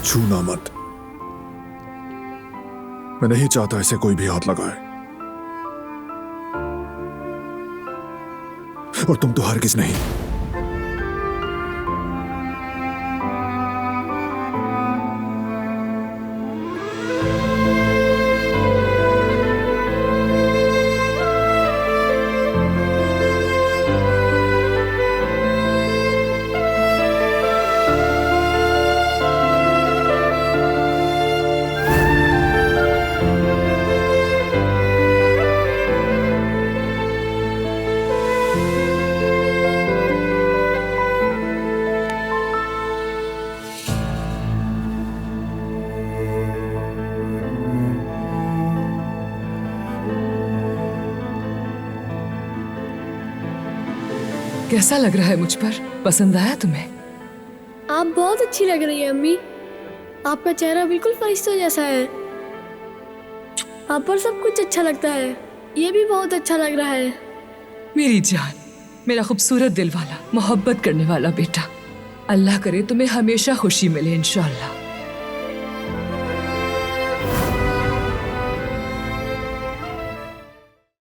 छूना मत। मैं नहीं चाहता इसे कोई भी हाथ लगाए। और तुम तो हरगिज नहीं। कैसा लग रहा है मुझ पर? पसंद आया तुम्हें? आप बहुत अच्छी लग रही है अम्मी। आपका चेहरा बिल्कुल फरिश्तों जैसा है। आप पर सब कुछ अच्छा लगता है। ये भी बहुत अच्छा लग रहा है। मेरी जान, मेरा खूबसूरत दिल वाला, मोहब्बत करने वाला बेटा। अल्लाह करे तुम्हें हमेशा खुशी मिले इंशाअल्लाह।